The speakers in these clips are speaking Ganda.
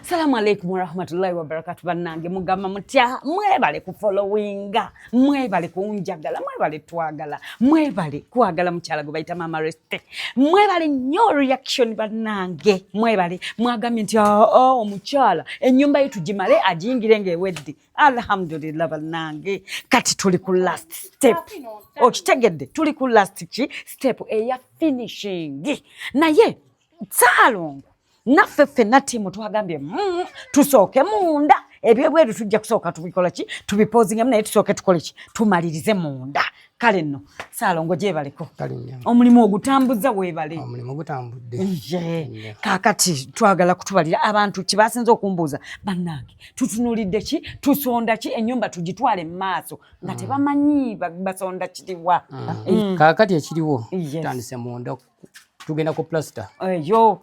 Assalamu alaikum warahmatullahi wabarakatuh bannange mugamba mutya mwebale ku followinga mwebale kunjagala mwebale twagala mwebale kwagala mukyala gwe bayita Mama Reste mwebale nnyo reaction bannange mwebale mwagambye nti omukyala ennyumba ye tugimale agiyingire ng'ewedde alhamdulillah bannange kati tuli ku last step okitegedde tuli ku last step eya finishing naye Salongo naffe ffenna ttiimu twagambye tusooke munda ebyebweru tujja kusooka tubikola ki tubipoozingamu naye tusooke tukole ki tumalirize munda kale nno Salongo gyebaleko omulimu ogutambuza weebale omulimu gutambudde kaakati twagala kutubalira abantu kibasinza okumbuuza bannange tutunuulidde ki tusonda ki ennyumba tugitwale mu maaso nga tebamanyi basonda kiriwa kaakati ekiriwo tutandise munda tugenda ku plaster eyo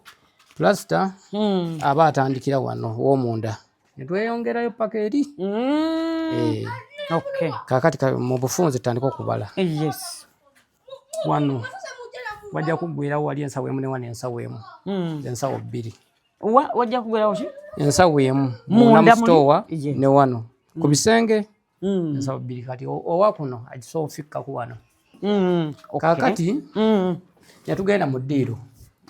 plaster aba atandikira wano w'omunda ne tweyongerayo paka eri okay kaakati mu bufunze tutandika okubala yes wano wajja kuggwerawo wali ensawo emu ne wano ensawo emu ensawo bbiri wajja kuggwerawo ki ensawo emu munda mustowa ne wano ku bisenge ensawo bbiri kati owa kuno agisobola ofikkaku wano kaakati yatugenda mu ddiiro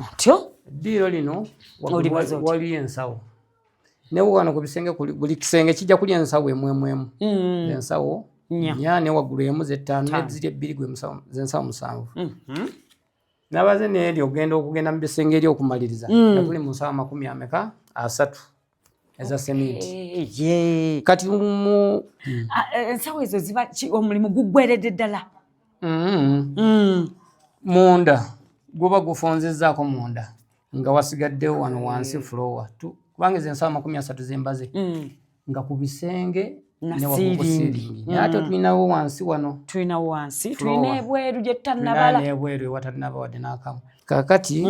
atyo ddiiro lino waliyo ensawo newe wano ku bisenge buli kisenge kijja kulya ensawo emu ensawo nnya ne waggulu emu z'ettaano neziri ebbiri z'ensawo musanvu nabaze neeri okugenda mu bisenge eri okumaliriza tuli mu nsawo 30 eza seminti kati ensawo ezo ziba omulimu guggweredde ddala munda guba gufonzezzaako munda nga wasigaddewo wano wansi floor kubanga ezo ensawo 30 zembaze nga ku bisenge ne wakusiringi naye ate tulinawo wansi wano tulinawo wansi tulina ebweru gye tutannabala ebweru ewatannaba wadde n'akamu kaakati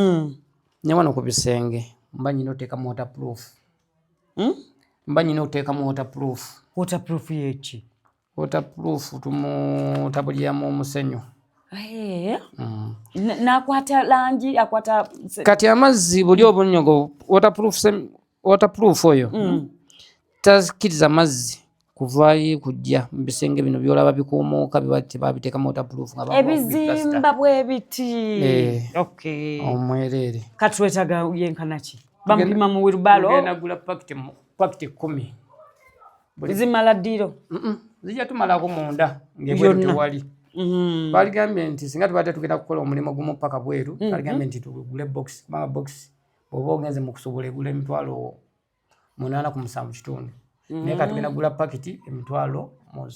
ne wano ku bisenge mba nyina oteekamu waterproof waterproof yeki waterproof tumutabuliramu omusenyu nakwata langi akwata kati amazzi buli obunyogo waterproof oyo takkiriza mazzi kuvaayo kujja mu bisenge bino byolaba bikuumuuka biba tebabiteekamu waterproof ebizimba bwe biti omwereere kati twetaaga yenkanaki bamupima mu wirubalo genda gula pakiti 10 zimala ddiiro zijja tumalako munda ng'ebweru tewali baligambye nti singa tubadde tugenda kukola omulimu gumu paka bweru baligambye nti tugule box kubanga box oba ogenze mu kusobola egula emitwalo 8.7 naye ka tugenda kugula pakiti emitwalo 5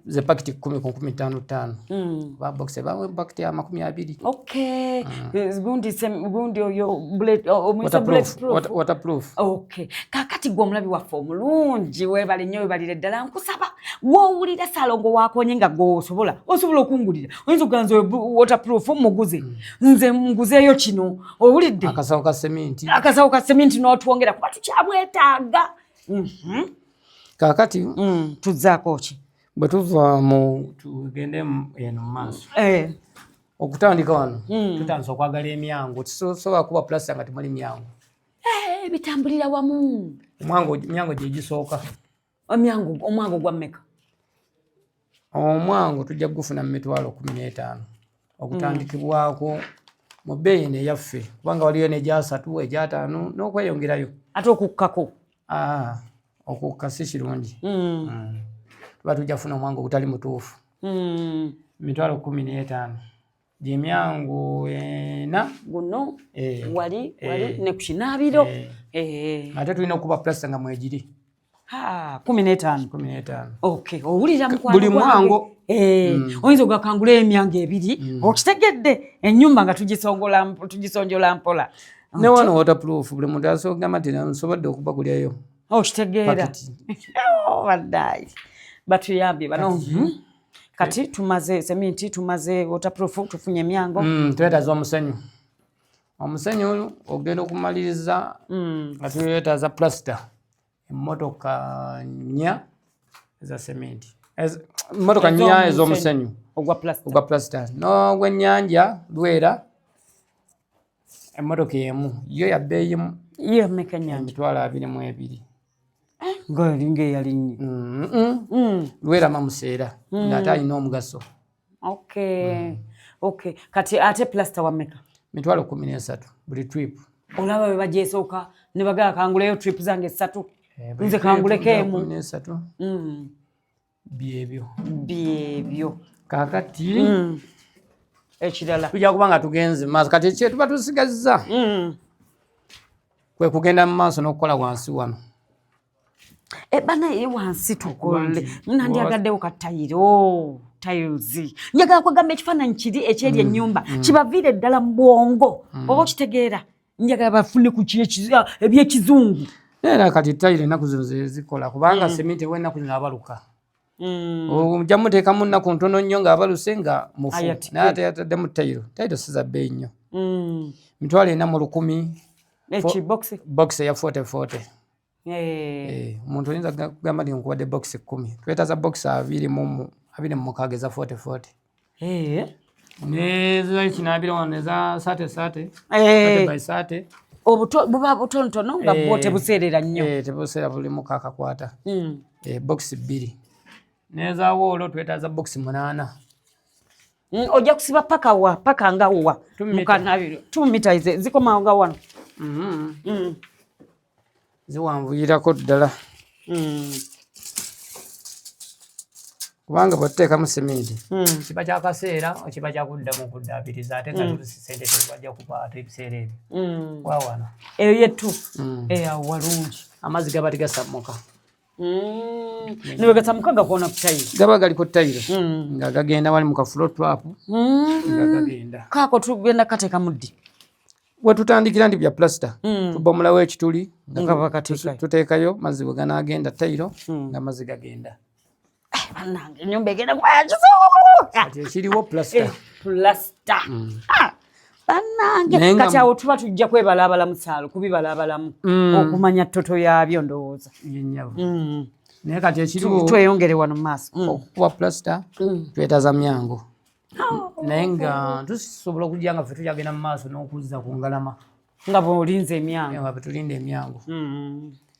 ze pakiti 10 ku 15 ba box bawe pakiti ya 20 gundi oyo waterproof kakati gwe omulabi waffe omulungi webale nnyo webalire ddala nkusaba woowulira Salongo wakonye nga osobola okungulira oyinza okuganza waterproof muguze nze nguzeeyo kino owulidde akasawo ka seminti n'otwongera kuba tukyabwetaaga kaakati tuzzaako ki bwe tuva tugende eno mu maaso okutandika wano tutandisa okwagala emyango kisobola kuba plasita nga temuli myango bitambulira wamu emyango gye gisooka omwango gwa mmeka omwango tujja kugufuna mu mitwalo 15 okutandikibwako mu bbeeyi neyaffe kubanga waliyo n'egya 3 egya 5 n'okweyongerayo ate okukkako okukka si kirungi tuba tujja kufuna omwango ogutali mutuufu mitwalo 15 gyemyango 4 guno wali ne ku kinaabiro ate tulina okuba plasita nga mwegiri 15 owulira buli mwango oyinza ogakangula emyango 2 okitegedde ennyumba nga tugisonjola mpola ne wano waterproof buli muntu asogamba nti nsobodde okubagulyayo okitegeera waddayi batuyambye bano kati tumaze seminti tumaze waterproof tufunye emyango twetaaza omusenyu ogenda okumaliriza nga twetaaza plaster emmotoka 4 eza seminti emmotoka 4 ez'omusenyu ogwa plaster n'ogw'ennyanja lwera Emmotoka emu yo ya bbeeyi yo mekanya emitwalo 22 ngolinga yalinyi lwerama museera ng'ate alina omugaso. Okay kati ate plaster wa meka mitwalo 13 buli trip. Olaba bwe bajesooka ne bagala kanguleyo trip zange 3 nze kanguleko emu 13 byebyo kakati ekirala tujja kuba nga tugenze maaso kati ekye tuba tusigazza kwe kugenda mu maaso n'okukola wansi wano. Bana ye wansi tukole nandyagaddewo katayiro tiles njagala kwegamba ekifaananyi kiri ekyeri ennyumba kibaviire ddala mu bwongo oba okitegeera njagala bafune ku ebyekizungu era kati tayiro ennaku zino zezikola kubanga sementi w'ennaku zino abaluka ojja muteekamu nnaku ntono nnyo ng'abaluse nga mufu naye ate yataddemu tayiro siza bbeeyi nnyo mitwalo 410 box ya 40 omuntu oyinza kugamba nti nkuwadde box 10 twetaaza box 26 eza 40 nezakinabira wano eza sate by sate buba butontono nga bwo tebuseerera nnyo tebuseera bulimu kakakwata box 2 neza woolo twetaaza box 8 ojja kusiba paka nga wa mukanabiro 2 mita zikoma nga wano ziwanvuyirako ddala kubanga bwatuteekamu sementi kiba kyakaseera kiba kyakuddamu okuddaabiriza ate nga tulusisente tebajja kukwata ebiseera ebyo wawano eyo yettu eyawalungi amazzi gaba tigasammuka niwe gasamuka gakoona ku tayiro gaba gali ku tayiro nga gagenda wali mu kafulo trap nga gagenda kaako tugenda kateeka muddi wetutandikira ndi bya plaster tubomulawo ekituli tuteekayo mazzi bwe ganaagenda tayiro nga mazzi gagenda bannange ennyumba egenda kwayakizooka ekiriwo plaster bannange kati awo tuba tujja kwebalaabala musaalo kubibalaabalamu okumanya ttoto yaabyo ndowooza yenyavu naye kati ekiriwo tweyongere wano mu maaso okukuba plaster twetaaza myango naye nga tusobola okujja nga ffe tukyagenda mu maaso n'okuzza ku ngalama nga bw'olinza emyango nga betulinda emyango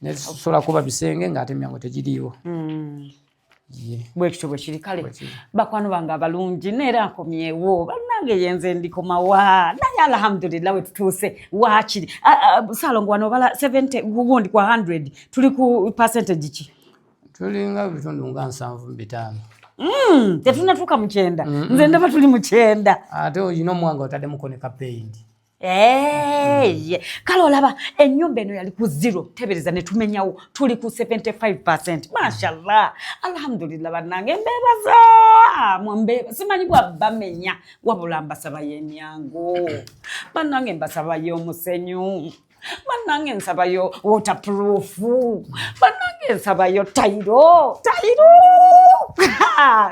naye tusobola kuba bisenge ng'ate emyango tegiriiwo bwekityo bwe kiri kale bakwano bange abalungi neera nkomyewo bannange yenze ndikomawa naye alhamdulillah we tutuuse waakiri salongo wano obala 70 gugundi kwa 100 tuli ku percentage ki tulinga bitundu nga 7.5 tetunatuuka 9 nze ndaba tuli 9 ate oyina omuwanga otaddemu ne kapendi kale olaba ennyumba eno yali ku 0 tebereza ne tumenyawo tuli ku 75%. Mashallah, alhamdulillah bannange mbebaza mwembe simanyi bwabamenya wabula mbasaba y'emyango bannange mbasaba y'omusenyu bannange nsaba yo waterproof bannange nsaba yo tayiro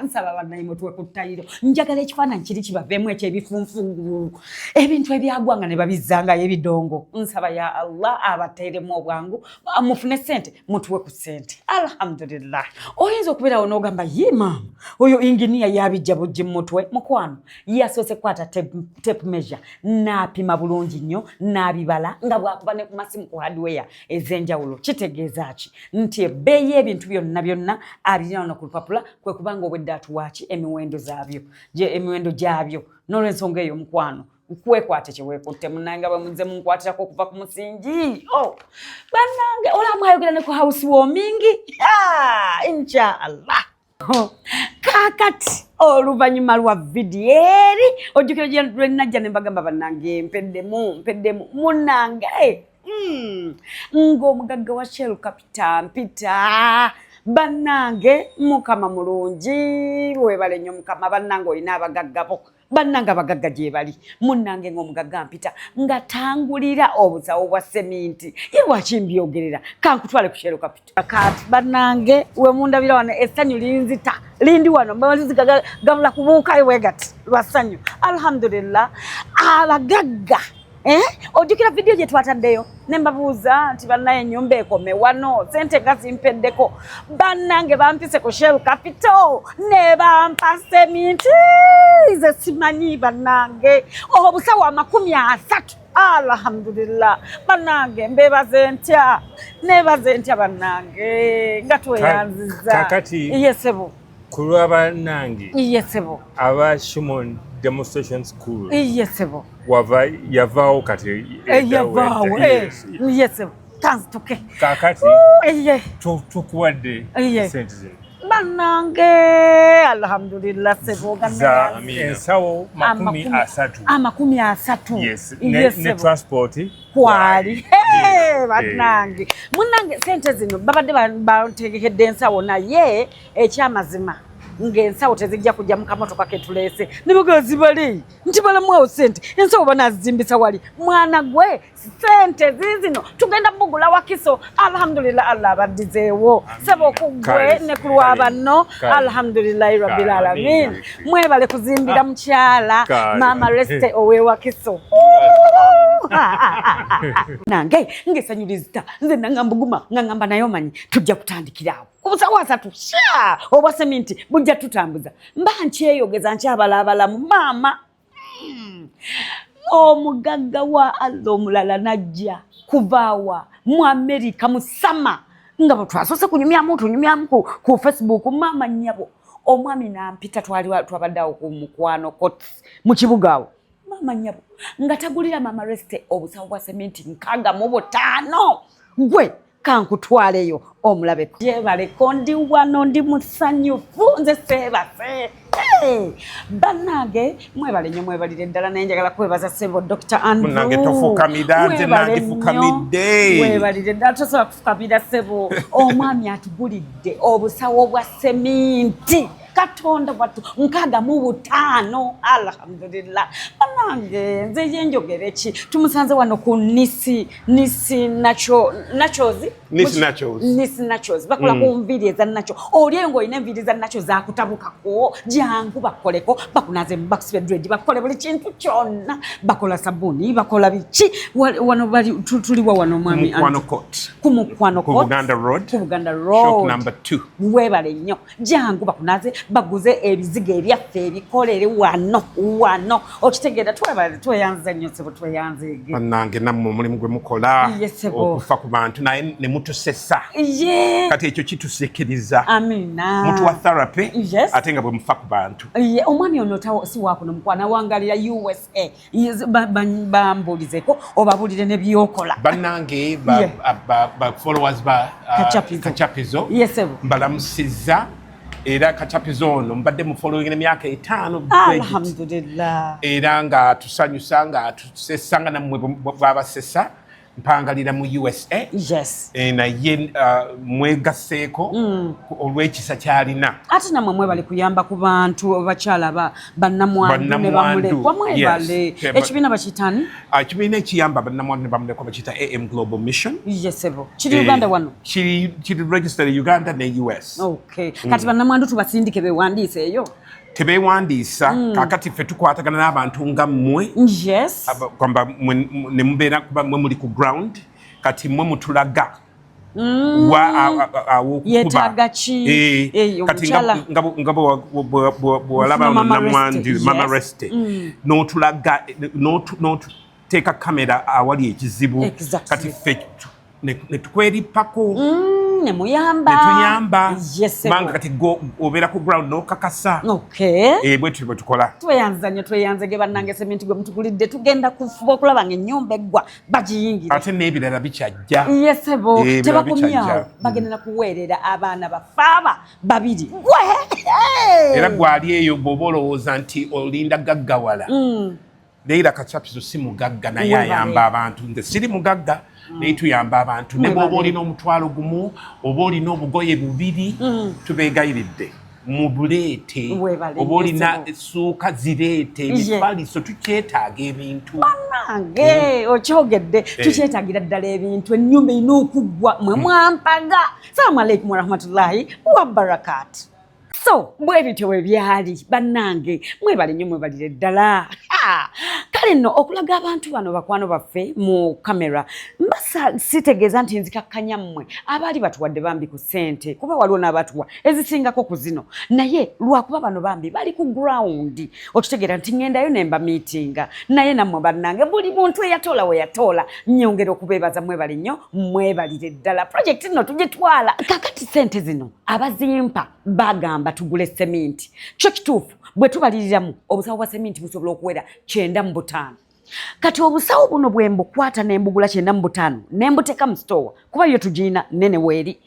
nsaba bannange mutwe ku tayiro njagala ekifaananyi kiri kibaveemu ekyebifunfu ebintu ebyagwanga ne babizanga ebidongo nsaba ya Allah abateeremu obwangu mufune ssente mutwe ku ssente alhamdulillah. Oyinza okubeerawo n'ogamba ye maama oyo inginiya yabijja bujji mutwe mukwano yasoose kwata tape measure n'apima bulungi nnyo n'abibala nga bwakuba ne ku masimu ku hardware ez'enjawulo kitegeeza ki nti ebbeeyi y'ebintu byonna abirina wano ku lupapula kwe kubanga obwedde atuwaaki emiwendo gyabyo n'olw'ensonga eyo mukwano kwekwate kyeweekutte munnange bwe muze munkwatirako okuva ku musingi bannange olamwayogera ne ku house warming inshallah. Kakati oluvannyuma lwa vidiyo eri ojjukira lwe najja ne mbagamba bannange mpeddemu munnange ng'omugagga wa Shell Capital mpita bannange mukama mulungi webale nnyo mukama bannange olina abagaggabo bannange abagagga gye bali munnange ng'omugagga mpita nga tangulira obusawo bwa seminti ye lwakimbyogerera kankutwale ku Shell Capital kati bannange we mundabira wano essanyu linzita lindi wano mbazigagabula kubuukayo wegati lwa ssanyu alhamdulillah abagagga ojjukira vidiyo gye twataddeyo ne mbabuuza nti bannaye ennyumba ekome wano sente nga zimpeddeko bannange bampise ku Shell Capital ne bampa seminti ze simanyi bannange obusawo 30 alhamdulillah bannange mbebaze ntya bannange nga tweyanziza kakati yesebo kulwa bannange yesebo aba Shimon Demonstration School yesebo yavaawo kati yavaawo yesebo tanzituke kakati tukuwadde sente zino bannange alhamdulillah sebo ensawo 30 ne transport kwali bannange munnange sente zino babadde bategekedde ensawo naye ekyamazima ng'ensawo tezijja kujja mu kamotoka ketuleese ne bagala zibale nti balamwawo sente ensawo banazizimbisa wali mwana gwe sente zizino tugenda bugula wakiso alhamdulillah Allah abaddizeewo saba okugwe ne kulwa banno alhamdulillahi rabbil alamin mwebale kuzimbira mukyala mama reste owe wakiso nange ngesanyuliza nze nangambuguma ngangamba nayo manyi tujja kutandikirawo kubusawo 3 sha obwa seminti bujja tutambuza mba nkyeyogeza nkyabalabalamu mama omugagga wa Allah omulala najja kuvaawa mu America mu sama nga batwasose kunyumyamu ku Facebook mama nyabo omwami nampita twabaddawo ku mukwano mu kibugawo mama nyabo nga tagulira mama reste obusawo bwa sementi 65 gwe kankutwaleyo omulabe jebale kondi wano ndi musanyufu nze sebase bannange mwebalire ddala nenjagala kwebaza sebo Dr. Andrew munange tofukamira nze nange fukamidde mwebalire ddala tosobola kufukamira sebo omwami atugulidde obusawo bwa seminti Katonda watu 65 alhamdulillah bannange nze yenjogere ki tumusanze wano ku Nisi Nachos bakola ku nviri za nacho olyengo ine nviri za nacho za kutabukako jangu bakoleko bakunaze bakusibe dread bakole buli kintu kyonna bakola sabuni bakola bichi wano bali tuliwa wano mwami kumukwano court Buganda Road shop number 2 webale nnyo jangu bakunaze baguze ebiziga ebyaffe ebikolere wano okitegeera tweyanza nnyo sebo tweyanzege bannange nammwe omulimu gwe mukola okufa ku bantu naye ne mutusesa kati ekyo kitusikiriza amina mutu wa therapy ate nga bwe mufa ku bantu omwami ono si wakuno mukwana wangalira USA bambulizeko obabulire ne byokola bannange ba followers ba Kachapizo mbalamusiza era Kachapizo ono mbadde mu following emyaka 5 alhamdulillah era nga tusanyusa nga tusesanga nammwe bwabasesa mpangalira mu USA naye mwegaseeko olw'ekisa kyalina ate namwe mwebale kuyamba ku bantu bakyala bannamwandu ne bamulekwa mwebale ekibiina bakiyitani ekibiina ekiyamba bannamwandu ne bamulekwa bakiyita AM Global Mission kiri Uganda wano kiri registered Uganda ne US kati bannamwandu tubasindike bewandiise eyo tebewandiisa kakati ffe tukwatagana n'abantu nga mmwe kwamba ne mubeera kuba mwe muli ku ground kati mwe mutulaga yetaaga ki kati nga bwewalaba namwandi mama reste n'otulaga n'otuteeka kamera awali ekizibu kati ffe netukwerippako netuyamba kubanga kati obeera ku ground n'okakasa bwetu bwe tukola tweyanzege bannange sementi gwe mutugulidde tugenda kufuba okulaba nga ennyumba eggwa bagiyingira ate n'ebirala bikyajja yesebo tebakumyawo bagendera kuweerera abaana bafaaba 2 era gwali eyo bw'oba olowooza nti olinda gaggawala Leila Kachapizo si mugagga naye ayamba abantu nze siri mugagga naye tuyamba abantu ne bw'oba olina omutwalo gumu oba olina obugoye bubiri tubeegayiridde mubuleete oba olina essuuka zireete emifaliso tukyetaaga ebintu bannange okyogedde tukyetaagira ddala ebintu ennyumba erina okuggwa mwe mwampaga salaamu aleikum warahmatullahi wabarakatu so bwe bityo bwe byali bannange mwebale nnyo mwebalire ddala kale nno okulaga abantu bano bakwano baffe mu kamera mbasa sitegeeza nti nzikakkanya mmwe abaali batuwadde bambi ku ssente kuba waliwo n'abatuwa ezisingako ku zino naye lwakuba bano bambi bali ku ground okitegeera nti ŋŋendayo ne mba miitinga naye nammwe bannange buli muntu eyatoola we yatoola nnyongera okubeebaza mwebali nnyo mwebalire ddala projekiti nno tugitwala kakati ssente zino abazimpa bagamba tugule seminti kyo kituufu bwe tubaliriramu obusawo bwa seminti busobola okuwera 95 kati obusawo buno bwe mbukwata ne mbugula 95 ne mbuteeka mu store kuba yo tugiina nene weeri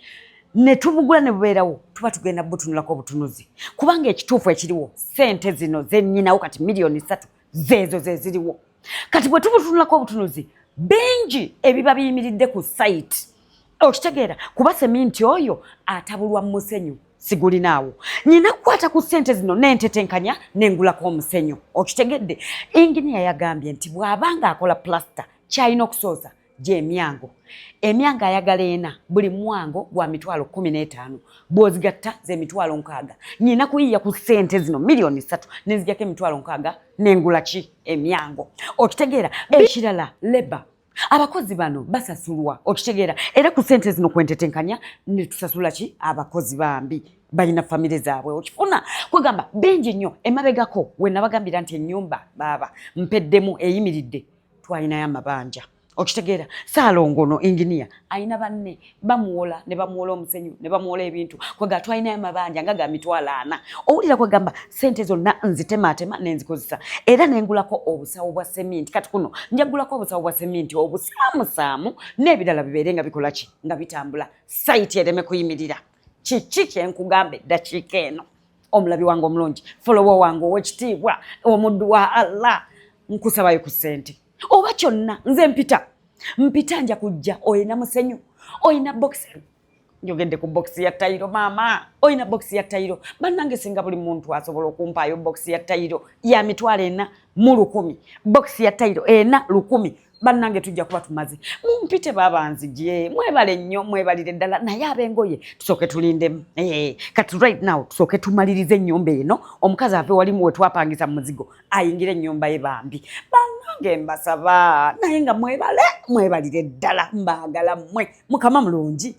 ne tubugula ne bubeerawo tuba tugenda butunulako obutunuzi kubanga ekituufu ekiriwo ssente zino zennyinawo kati miliyoni 3 zeezo ze ziriwo kati bwe tubutunulako obutunuzi bingi ebiba biyimiridde ku site okitegeera kuba seminti oyo atabulwa mu musenyu sigulinaawo nyina kukwata ku ssente zino nentetenkanya nengulako omusenyu okitegedde inginiya yagambye nti bw'abanga akola plasta kyalina okusooza gy'emyango emyango ayagala ena buli mwango gwa mitwalo 15 bw'ozigatta z'emitwalo 6 nyina kuyiya ku ssente zino miliyoni 3 nenzijako emitwalo 6 nengula ki emyango okitegeera ekirala leba abakozi bano basasulwa okitegeera era ku ssente zino kwentetenkanya ne tusasula ki abakozi bambi balina famire zaabwe okifuna kwegamba bingi nnyo emabegako we nabagambira nti ennyumba baaba mpeddemu eyimiridde twalinayo amabanja okitegeera Saalongono inginiya ayina banne bamuwola ne bamuwola omusenyu ne bamuwola ebintu kwega twalinayo amabanja nga ga mitwalo 4 owulira kwegamba ssente zonna nzitemaatema nenzikoza era nengulako obusawo bwa seminti kati kuno njagulako obusawo bwa seminti obusaamusaamu n'ebirala bibeere nga bikola ki nga bitambula sayiti ereme kuyimirira kiki kyenkugamba eddakiika eno omulabi wange omulungi folowa wange ow'ekitiibwa omuddu wa Allah nkusabayo ku ssente oba kyonna nze mpita nja kujja oyina musenyu oyina box njogedde ku box ya tayiro maama oyina box ya tayiro bannange singa buli muntu asobola okumpaayo box ya tayiro ya mitwalo 4 mu 100 box ya tayiro 4 100 bannange tujja kuba tumaze mumpite babanzigye mwebale nnyo mwebalire ddala naye abengoye tusooke tulindemu kati right now tusooke tumalirize ennyumba eno omukazi ave walimu we twapangisa mu muzigo ayingire ennyumba ye bambi bannange mbasaba naye nga mwebalire ddala mbaagala mmwe mukama mulungi